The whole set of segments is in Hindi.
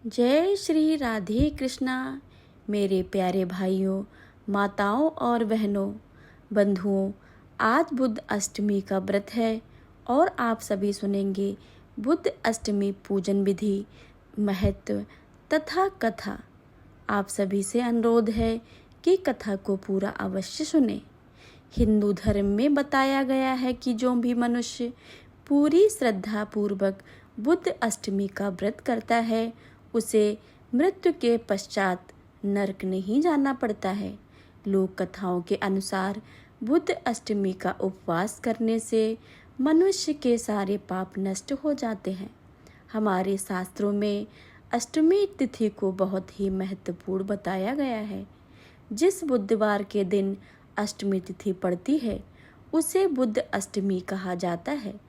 जय श्री राधे कृष्णा। मेरे प्यारे भाइयों, माताओं और बहनों, बंधुओं, आज बुद्ध अष्टमी का व्रत है और आप सभी सुनेंगे बुद्ध अष्टमी पूजन विधि, महत्व तथा कथा। आप सभी से अनुरोध है कि कथा को पूरा अवश्य सुने। हिंदू धर्म में बताया गया है कि जो भी मनुष्य पूरी श्रद्धा पूर्वक बुद्ध अष्टमी का व्रत करता है उसे मृत्यु के पश्चात नरक नहीं जाना पड़ता है। लोक कथाओं के अनुसार बुद्ध अष्टमी का उपवास करने से मनुष्य के सारे पाप नष्ट हो जाते हैं। हमारे शास्त्रों में अष्टमी तिथि को बहुत ही महत्वपूर्ण बताया गया है। जिस बुधवार के दिन अष्टमी तिथि पड़ती है उसे बुद्ध अष्टमी कहा जाता है।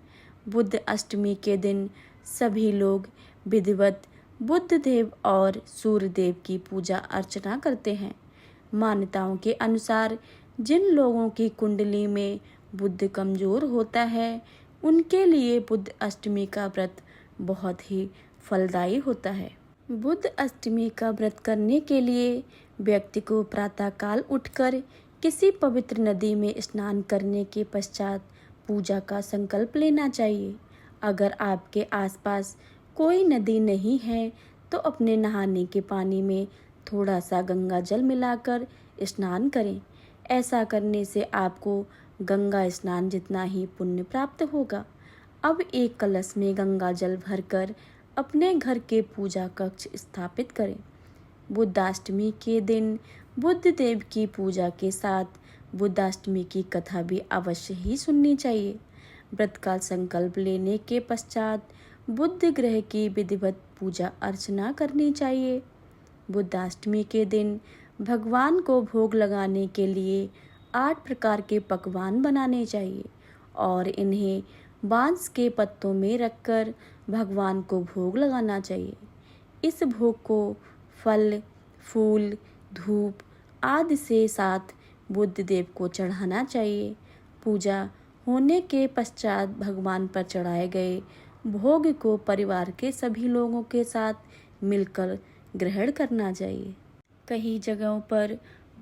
बुद्ध अष्टमी के दिन सभी लोग विधिवत बुद्ध देव और सूर्य देव की पूजा अर्चना करते हैं। मान्यताओं के अनुसार जिन लोगों की कुंडली में बुद्ध कमजोर होता है उनके लिए बुद्ध अष्टमी का व्रत बहुत ही फलदायी होता है। बुद्ध अष्टमी का व्रत करने के लिए व्यक्ति को प्रातःकाल उठकर किसी पवित्र नदी में स्नान करने के पश्चात पूजा का संकल्प लेना चाहिए। अगर आपके आसपास कोई नदी नहीं है तो अपने नहाने के पानी में थोड़ा सा गंगा जल मिलाकर स्नान करें। ऐसा करने से आपको गंगा स्नान जितना ही पुण्य प्राप्त होगा। अब एक कलश में गंगा जल भरकर अपने घर के पूजा कक्ष स्थापित करें। बुद्धाष्टमी के दिन बुद्ध देव की पूजा के साथ बुद्धाष्टमी की कथा भी अवश्य ही सुननी चाहिए। व्रत का संकल्प लेने के पश्चात बुद्ध ग्रह की विधिवत पूजा अर्चना करनी चाहिए। बुद्धाष्टमी के दिन भगवान को भोग लगाने के लिए 8 प्रकार के पकवान बनाने चाहिए और इन्हें बांस के पत्तों में रखकर भगवान को भोग लगाना चाहिए। इस भोग को फल, फूल, धूप आदि से साथ बुद्ध देव को चढ़ाना चाहिए। पूजा होने के पश्चात भगवान पर चढ़ाए गए भोग को परिवार के सभी लोगों के साथ मिलकर ग्रहण करना चाहिए। कई जगहों पर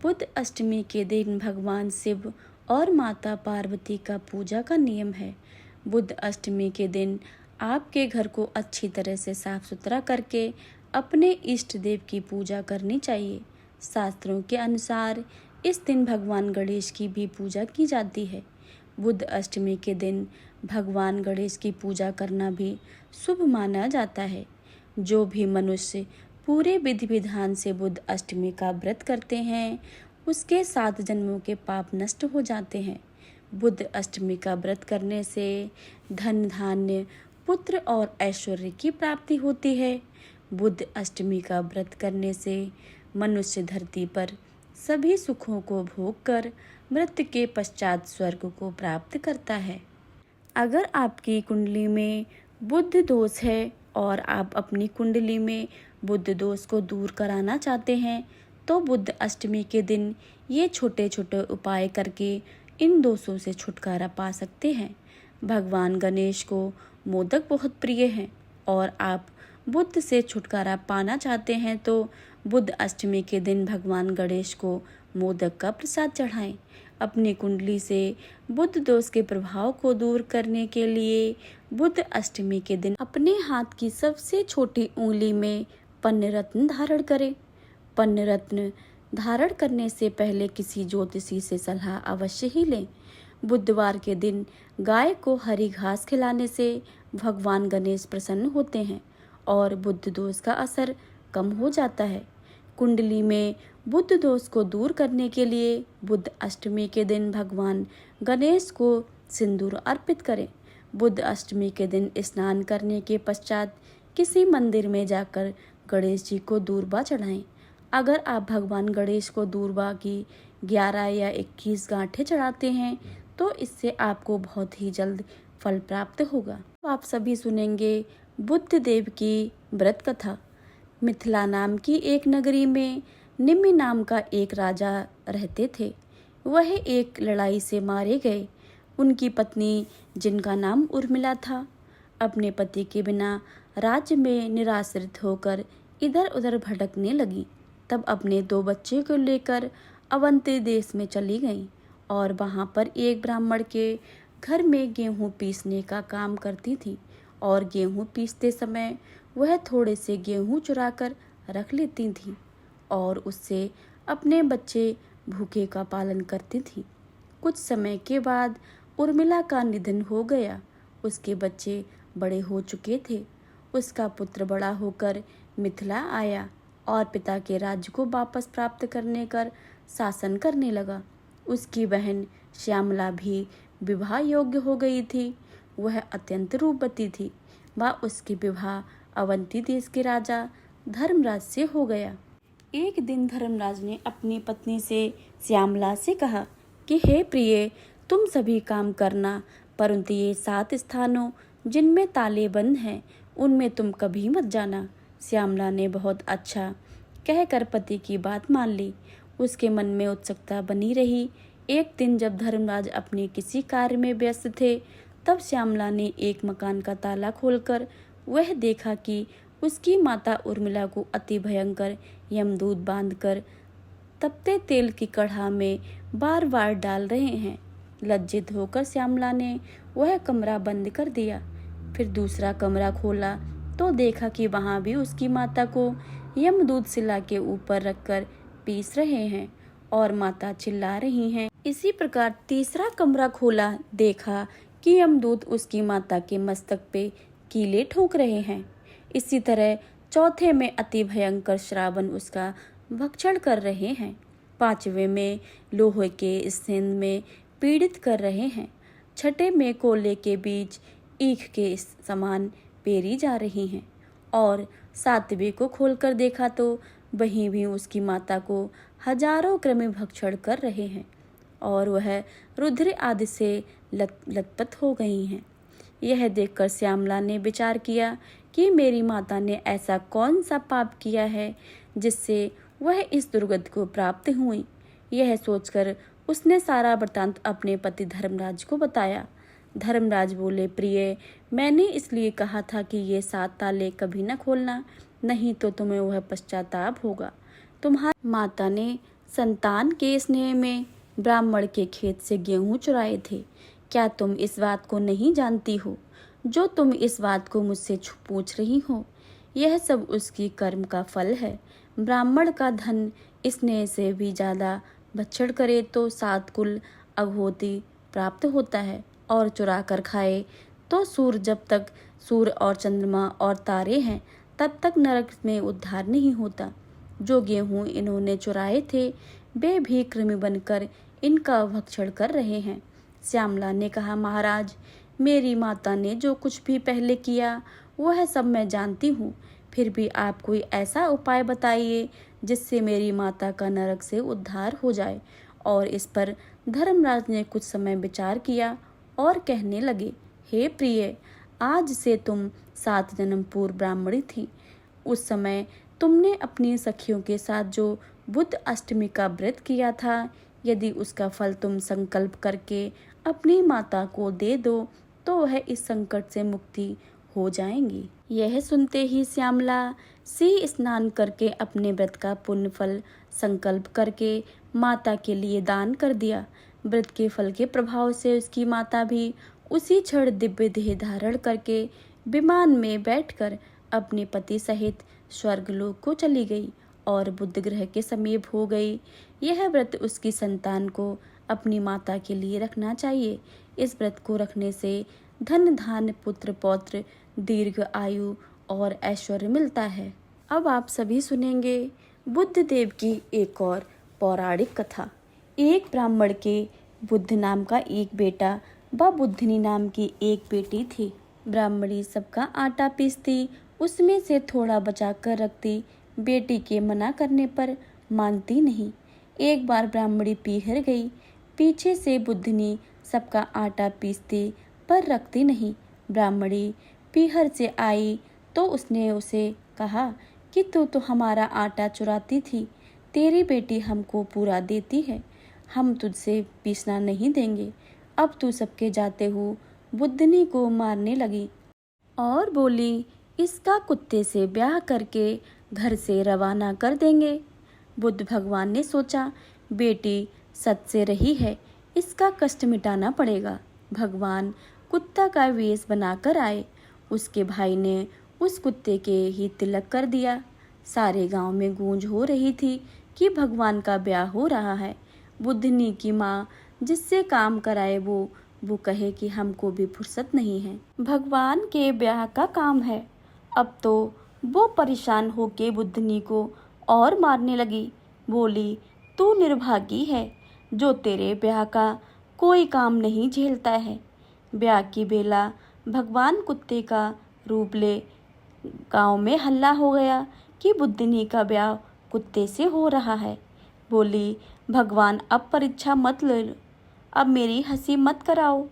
बुद्ध अष्टमी के दिन भगवान शिव और माता पार्वती का पूजा का नियम है। बुद्ध अष्टमी के दिन आपके घर को अच्छी तरह से साफ सुथरा करके अपने इष्ट देव की पूजा करनी चाहिए। शास्त्रों के अनुसार इस दिन भगवान गणेश की भी पूजा की जाती है। बुद्ध अष्टमी के दिन भगवान गणेश की पूजा करना भी शुभ माना जाता है। जो भी मनुष्य पूरे विधि विधान से बुद्ध अष्टमी का व्रत करते हैं उसके 7 जन्मों के पाप नष्ट हो जाते हैं। बुद्ध अष्टमी का व्रत करने से धन धान्य, पुत्र और ऐश्वर्य की प्राप्ति होती है। बुद्ध अष्टमी का व्रत करने से मनुष्य धरती पर सभी सुखों को भोग कर मृत्यु के पश्चात स्वर्ग को प्राप्त करता है। अगर आपकी कुंडली में बुद्ध दोष है और आप अपनी कुंडली में बुद्ध दोष को दूर कराना चाहते हैं तो बुद्ध अष्टमी के दिन ये छोटे छोटे उपाय करके इन दोषों से छुटकारा पा सकते हैं। भगवान गणेश को मोदक बहुत प्रिय हैं और आप बुद्ध से छुटकारा पाना चाहते हैं तो बुद्ध अष्टमी के दिन भगवान गणेश को मोदक का प्रसाद चढ़ाएं। अपनी कुंडली से बुद्ध दोष के प्रभाव को दूर करने के लिए बुद्ध अष्टमी के दिन अपने हाथ की सबसे छोटी उंगली में पन्य रत्न धारण करें। पन्य रत्न धारण करने से पहले किसी ज्योतिषी से सलाह अवश्य ही लें। बुधवार के दिन गाय को हरी घास खिलाने से भगवान गणेश प्रसन्न होते हैं और बुद्ध दोष का असर कम हो जाता है। कुंडली में बुद्ध दोष को दूर करने के लिए बुद्ध अष्टमी के दिन भगवान गणेश को सिंदूर अर्पित करें। बुद्ध अष्टमी के दिन स्नान करने के पश्चात किसी मंदिर में जाकर गणेश जी को दूर्वा चढ़ाएं। अगर आप भगवान गणेश को दूर्वा की 11 या 21 गांठें चढ़ाते हैं तो इससे आपको बहुत ही जल्द फल प्राप्त होगा। आप सभी सुनेंगे बुद्ध देव की व्रत कथा। मिथिला नाम की एक नगरी में निमि नाम का एक राजा रहते थे। वह एक लड़ाई से मारे गए। उनकी पत्नी, जिनका नाम उर्मिला था, अपने पति के बिना राज्य में निराश्रित होकर इधर उधर भटकने लगी। तब अपने 2 बच्चे को लेकर अवंती देश में चली गई और वहाँ पर एक ब्राह्मण के घर में गेहूँ पीसने का काम करती थी। और गेहूँ पीसते समय वह थोड़े से गेहूँ चुरा कर रख लेती थी और उससे अपने बच्चे भूखे का पालन करती थी। कुछ समय के बाद उर्मिला का निधन हो गया। उसके बच्चे बड़े हो चुके थे। उसका पुत्र बड़ा होकर मिथिला आया और पिता के राज्य को वापस प्राप्त करने कर शासन करने लगा। उसकी बहन श्यामला भी विवाह योग्य हो गई थी। वह अत्यंत रूपवती थी। वह उसकी विवाह अवंती देश के राजा धर्मराज से हो गया। एक दिन धर्मराज ने अपनी पत्नी से श्यामला से कहा कि हे प्रिय, तुम सभी काम करना, परंतु ये 7 स्थानों जिनमें ताले बंद हैं उनमें तुम कभी मत जाना। श्यामला ने बहुत अच्छा कहकर पति की बात मान ली। उसके मन में उत्सुकता बनी रही। एक दिन जब धर्मराज अपने किसी कार्य में व्यस्त थे, तब श्यामला ने एक मकान का ताला खोलकर वह देखा कि उसकी माता उर्मिला को अति भयंकर यमदूत बांधकर तपते तेल की कढ़ा में बार बार डाल रहे हैं। लज्जित होकर श्यामला ने वह कमरा बंद कर दिया। फिर दूसरा कमरा खोला तो देखा कि वहां भी उसकी माता को यमदूत शिला के ऊपर रखकर पीस रहे हैं और माता चिल्ला रही हैं। इसी प्रकार तीसरा कमरा खोला, देखा कि यमदूत उसकी माता के मस्तक पे कीले ठोक रहे हैं। इसी तरह चौथे में अति भयंकर श्रावण उसका भक्षण कर रहे हैं। 5वें में लोहे के स्थिन में पीड़ित कर रहे हैं। 6ठे में कोयले के बीच ईख के समान पेरी जा रही हैं। और 7वें को खोलकर देखा तो वहीं भी उसकी माता को हजारों कृमि भक्षण कर रहे हैं और वह रुद्र आदि से लथपथ हो गई हैं। यह देखकर श्यामला ने विचार किया कि मेरी माता ने ऐसा कौन सा पाप किया है जिससे वह इस दुर्गति को प्राप्त हुई। यह सोचकर उसने सारा वृत्तांत अपने पति धर्मराज को बताया। धर्मराज बोले, प्रिय, मैंने इसलिए कहा था कि ये 7 ताले कभी न खोलना, नहीं तो तुम्हें वह पश्चाताप होगा। तुम्हारी माता ने संतान के स्नेह में ब्राह्मण के खेत से गेहूं चुराए थे। क्या तुम इस बात को नहीं जानती हो जो तुम इस बात को मुझसे पूछ रही हो? यह सब उसकी कर्म का फल है। ब्राह्मण का धन स्नेह से भी ज्यादा भक्षण करे तो 7 कुल अघोती प्राप्त होता है और चुरा कर खाए तो सूर्य जब तक सूर्य और चंद्रमा और तारे हैं तब तक नरक में उद्धार नहीं होता। जो गेहूं इन्होंने चुराए थे वे भी कृमि बनकर इनका भक्षण कर रहे हैं। श्यामला ने कहा, महाराज, मेरी माता ने जो कुछ भी पहले किया वह सब मैं जानती हूँ, फिर भी आप कोई ऐसा उपाय बताइए जिससे मेरी माता का नरक से उद्धार हो जाए। और इस पर धर्मराज ने कुछ समय विचार किया और कहने लगे, हे प्रिय, आज से तुम 7 जन्म पूर्व ब्राह्मणी थी। उस समय तुमने अपनी सखियों के साथ जो बुद्ध अष्टमी का व्रत किया था, यदि उसका फल तुम संकल्प करके अपनी माता को दे दो तो वह इस संकट से मुक्ति हो जाएंगी। यह सुनते ही श्यामला से स्नान करके अपने व्रत का पुण्य फल संकल्प करके माता के लिए दान कर दिया। व्रत के फल के प्रभाव से उसकी माता भी उसी क्षण दिव्य देह धारण करके विमान में बैठकर अपने पति सहित स्वर्गलोक को चली गई और बुद्ध ग्रह के समीप हो गई। यह व्रत उसकी संतान को अपनी माता के लिए रखना चाहिए। इस व्रत को रखने से धन धान पुत्र पौत्र दीर्घ आयु और ऐश्वर्य मिलता है। अब आप सभी सुनेंगे बुद्ध देव की एक और पौराणिक कथा। एक ब्राह्मण के बुद्ध नाम का एक बेटा व बुद्धनी नाम की एक बेटी थी। ब्राह्मणी सबका आटा पीसती, उसमें से थोड़ा बचा कर रखती। बेटी के मना करने पर मानती नहीं। एक बार ब्राह्मणी पीहर गई। पीछे से बुद्धनी सबका आटा पीसती पर रखती नहीं। ब्राह्मणी पीहर से आई तो उसने उसे कहा कि तू तो हमारा आटा चुराती थी। तेरी बेटी हमको पूरा देती है, हम तुझसे पीसना नहीं देंगे। अब तू सबके जाते हुए बुद्धनी को मारने लगी और बोली, इसका कुत्ते से ब्याह करके घर से रवाना कर देंगे। बुद्ध भगवान ने सोचा, बेटी सच से रही है, इसका कष्ट मिटाना पड़ेगा। भगवान कुत्ता का वेश बनाकर आए। उसके भाई ने उस कुत्ते के ही तिलक कर दिया। सारे गांव में गूंज हो रही थी कि भगवान का ब्याह हो रहा है। बुद्धनी की माँ जिससे काम कराए वो कहे कि हमको भी फुर्सत नहीं है, भगवान के ब्याह का काम है। अब तो वो परेशान होके बुद्धनी को और मारने लगी। बोली, तू निर्भागी है जो तेरे ब्याह का कोई काम नहीं झेलता है। ब्याह की बेला भगवान कुत्ते का रूप ले गांव में हल्ला हो गया कि बुद्धनी का ब्याह कुत्ते से हो रहा है। बोली, भगवान अब परीक्षा मत ले लो, अब मेरी हंसी मत कराओ।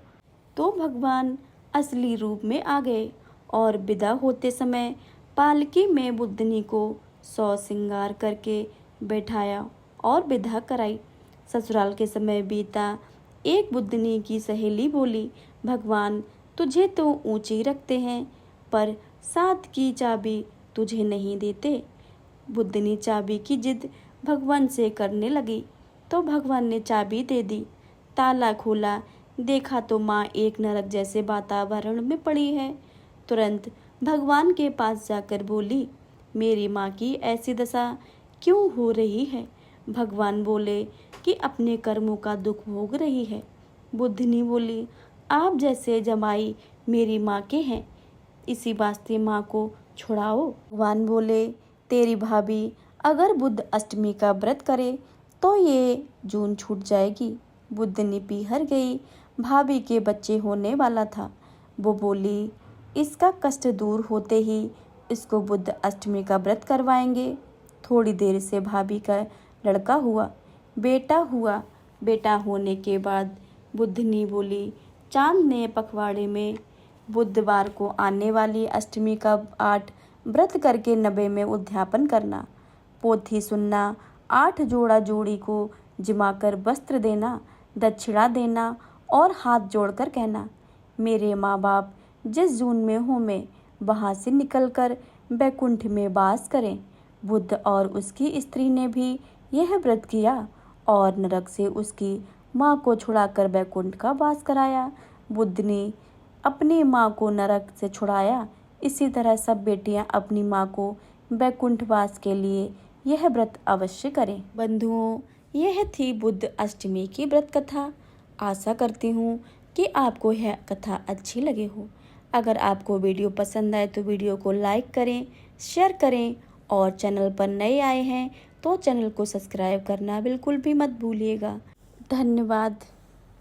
तो भगवान असली रूप में आ गए और विदा होते समय पालकी में बुद्धनी को 100 श्रृंगार करके बैठाया और विदा कराई। ससुराल के समय बीता। एक बुद्धनी की सहेली बोली, भगवान तुझे तो ऊंची रखते हैं पर साथ की चाबी तुझे नहीं देते। बुद्धनी चाबी की जिद भगवान से करने लगी तो भगवान ने चाबी दे दी। ताला खोला, देखा तो माँ एक नरक जैसे वातावरण में पड़ी है। तुरंत भगवान के पास जाकर बोली, मेरी माँ की ऐसी दशा क्यों हो रही है? भगवान बोले कि अपने कर्मों का दुख भोग रही है। बुद्धनी बोली, आप जैसे जमाई मेरी माँ के हैं, इसी वास्ते माँ को छुड़ाओ। भगवान बोले, तेरी भाभी अगर बुद्ध अष्टमी का व्रत करे तो ये जून छूट जाएगी। बुद्धनी पीहर गई। भाभी के बच्चे होने वाला था। वो बोली, इसका कष्ट दूर होते ही इसको बुद्ध अष्टमी का व्रत करवाएंगे। थोड़ी देर से भाभी का लड़का हुआ, बेटा हुआ। बेटा होने के बाद बुद्धनी बोली, चांद ने पखवाड़े में बुधवार को आने वाली अष्टमी का 8 व्रत करके 90 में उद्यापन करना, पोथी सुनना, 8 जोड़ा जोड़ी को जिमाकर वस्त्र देना, दक्षिणा देना और हाथ जोड़कर कहना, मेरे माँ बाप जिस जून में हो में वहाँ से निकलकर बैकुंठ में वास करें। बुद्ध और उसकी स्त्री ने भी यह व्रत किया और नरक से उसकी माँ को छुड़ाकर बैकुंठ का वास कराया। बुद्ध ने अपनी माँ को नरक से छुड़ाया। इसी तरह सब बेटियां अपनी माँ को बैकुंठ वास के लिए यह व्रत अवश्य करें। बंधुओं, यह थी बुद्ध अष्टमी की व्रत कथा। आशा करती हूँ कि आपको यह कथा अच्छी लगी हो। अगर आपको वीडियो पसंद आए तो वीडियो को लाइक करें, शेयर करें और चैनल पर नए आए हैं तो चैनल को सब्सक्राइब करना बिल्कुल भी मत भूलिएगा। धन्यवाद।